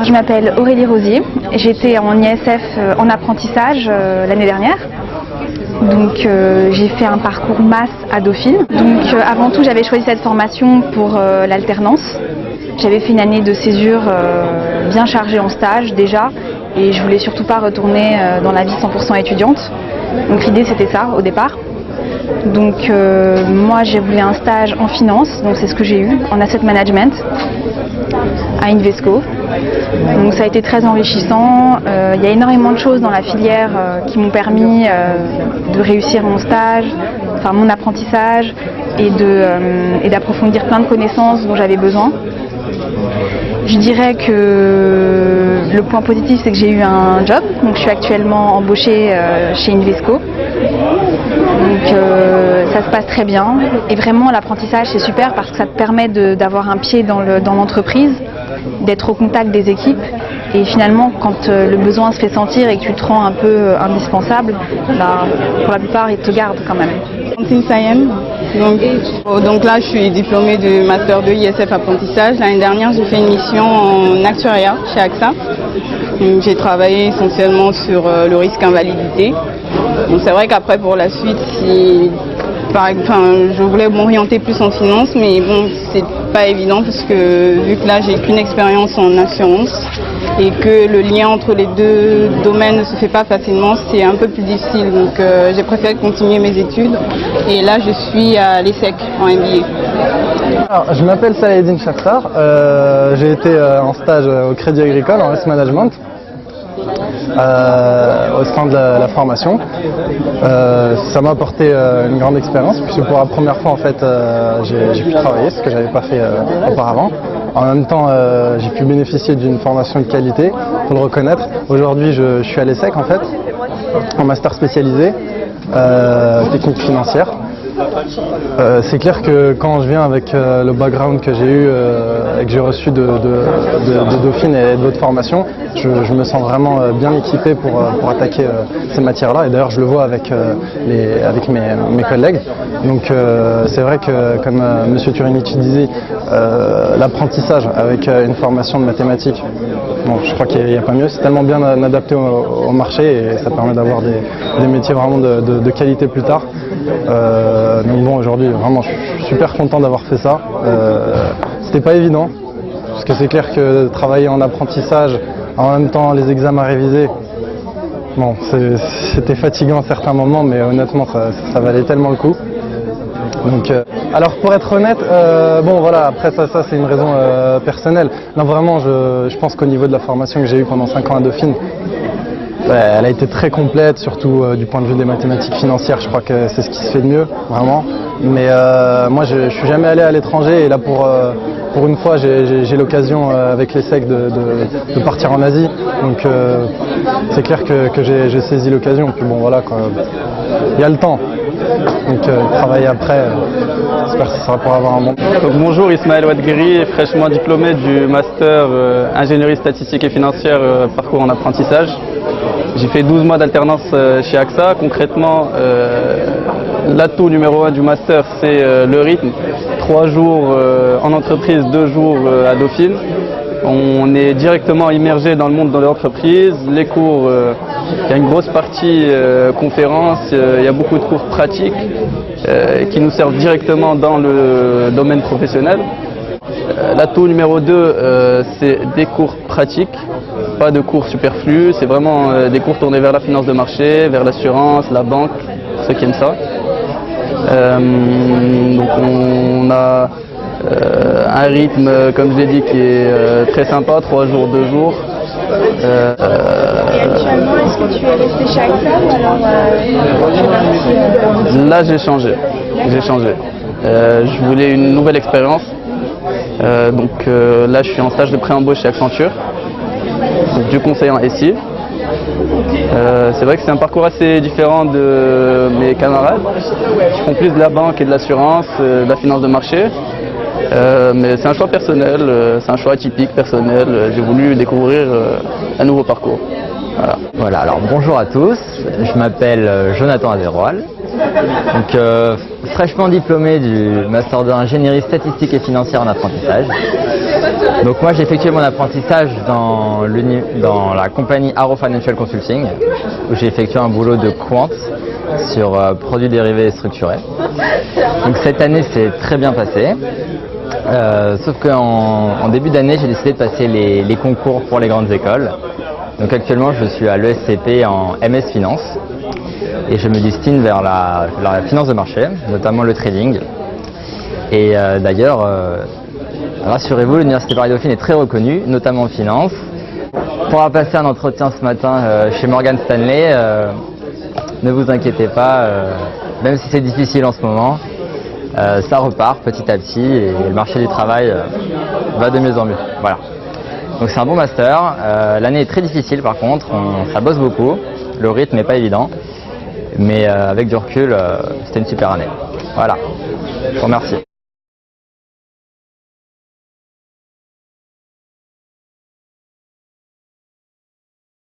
Je m'appelle Aurélie Rosier, j'étais en ISF en apprentissage l'année dernière. Donc j'ai fait un parcours masse à Dauphine. Donc avant tout j'avais choisi cette formation pour l'alternance. J'avais fait une année de césure bien chargée en stage déjà et je voulais surtout pas retourner dans la vie 100% étudiante. Donc l'idée c'était ça au départ. Donc moi j'ai voulu un stage en finance, donc c'est ce que j'ai eu, en asset management à Invesco. Donc ça a été très enrichissant, il y a énormément de choses dans la filière qui m'ont permis de réussir mon stage, enfin mon apprentissage et d'approfondir plein de connaissances dont j'avais besoin. Je dirais que le point positif c'est que j'ai eu un job, donc je suis actuellement embauchée chez Invesco. Donc ça se passe très bien et vraiment l'apprentissage c'est super parce que ça te permet d'avoir un pied dans l'entreprise, d'être au contact des équipes et finalement quand le besoin se fait sentir et que tu te rends un peu indispensable, bah, pour la plupart ils te gardent quand même. Donc là je suis diplômée du Master 2 ISF apprentissage. L'année dernière j'ai fait une mission en actuariat chez AXA. J'ai travaillé essentiellement sur le risque invalidité. C'est vrai qu'après pour la suite, je voulais m'orienter plus en finance, mais bon, c'est pas évident parce que vu que là j'ai qu'une expérience en assurance et que le lien entre les deux domaines ne se fait pas facilement, c'est un peu plus difficile. Donc j'ai préféré continuer mes études et là je suis à l'ESSEC en MBA. Alors, je m'appelle Saladin Shakhtar, j'ai été en stage au Crédit Agricole en risk management. Au sein de la formation. Ça m'a apporté une grande expérience puisque pour la première fois en fait j'ai pu travailler, ce que j'avais pas fait auparavant. En même temps j'ai pu bénéficier d'une formation de qualité, faut le reconnaître. Aujourd'hui je suis à l'ESSEC en fait, en master spécialisé, technique financière. C'est clair que quand je viens avec le background que j'ai eu et que j'ai reçu de Dauphine et de votre formation, je me sens vraiment bien équipé pour attaquer ces matières-là. Et d'ailleurs, je le vois avec mes collègues. Donc c'est vrai que, comme M. Turinici disait, l'apprentissage avec une formation de mathématiques, bon, je crois qu'il n'y a pas mieux. C'est tellement bien adapté au marché et ça permet d'avoir des métiers vraiment de qualité plus tard. Donc bon, aujourd'hui, vraiment, je suis super content d'avoir fait ça. C'était pas évident, parce que c'est clair que travailler en apprentissage, en même temps les examens révisés, bon, c'était fatigant à certains moments, mais honnêtement, ça valait tellement le coup. Donc, alors pour être honnête, bon voilà, après ça c'est une raison personnelle. Non, vraiment, je pense qu'au niveau de la formation que j'ai eue pendant 5 ans à Dauphine, elle a été très complète, surtout du point de vue des mathématiques financières. Je crois que c'est ce qui se fait de mieux, vraiment. Mais moi, je suis jamais allé à l'étranger et là, pour une fois, j'ai l'occasion avec l'ESSEC de partir en Asie. Donc, c'est clair que j'ai saisi l'occasion. Puis bon, voilà, quoi. Il y a le temps. Donc, travailler après, j'espère que ça sera pour avoir un bon. Donc, bonjour, Ismaël Ouadguiri, fraîchement diplômé du Master Ingénierie statistique et financière, parcours en apprentissage. J'ai fait 12 mois d'alternance chez AXA. Concrètement, l'atout numéro 1 du master, c'est le rythme. 3 jours en entreprise, 2 jours à Dauphine. On est directement immergé dans le monde de l'entreprise. Les cours, il y a une grosse partie conférences, il y a beaucoup de cours pratiques qui nous servent directement dans le domaine professionnel. L'atout numéro 2, c'est des cours pratiques, pas de cours superflus, c'est vraiment des cours tournés vers la finance de marché, vers l'assurance, la banque, ceux qui aiment ça. Donc on a un rythme, comme je l'ai dit, qui est très sympa, 3 jours, 2 jours. Actuellement, est-ce que tu es resté chez AXA ou alors tu es parti Là j'ai changé. Je voulais une nouvelle expérience. Donc là je suis en stage de pré-embauche chez Accenture, donc du conseil en SI. C'est vrai que c'est un parcours assez différent de mes camarades qui font plus de la banque et de l'assurance, de la finance de marché. Mais c'est un choix personnel, c'est un choix atypique personnel. J'ai voulu découvrir un nouveau parcours. Voilà, alors bonjour à tous, je m'appelle Jonathan Azéroal, donc fraîchement diplômé du Master 2 Ingénierie statistique et financière en apprentissage. Donc moi j'ai effectué mon apprentissage dans la compagnie Arrow Financial Consulting, où j'ai effectué un boulot de quant sur produits dérivés et structurés. Donc cette année s'est très bien passée, sauf qu'en début d'année j'ai décidé de passer les concours pour les grandes écoles. Donc actuellement je suis à l'ESCP en MS Finance et je me destine vers la finance de marché, notamment le trading. Et d'ailleurs, rassurez-vous, l'Université Paris-Dauphine est très reconnue, notamment en finance. Pour avoir passé un entretien ce matin chez Morgan Stanley, ne vous inquiétez pas, même si c'est difficile en ce moment, ça repart petit à petit et le marché du travail va de mieux en mieux. Voilà. Donc c'est un bon master. L'année est très difficile par contre, ça bosse beaucoup, le rythme n'est pas évident, mais avec du recul, c'était une super année. Voilà, je vous remercie.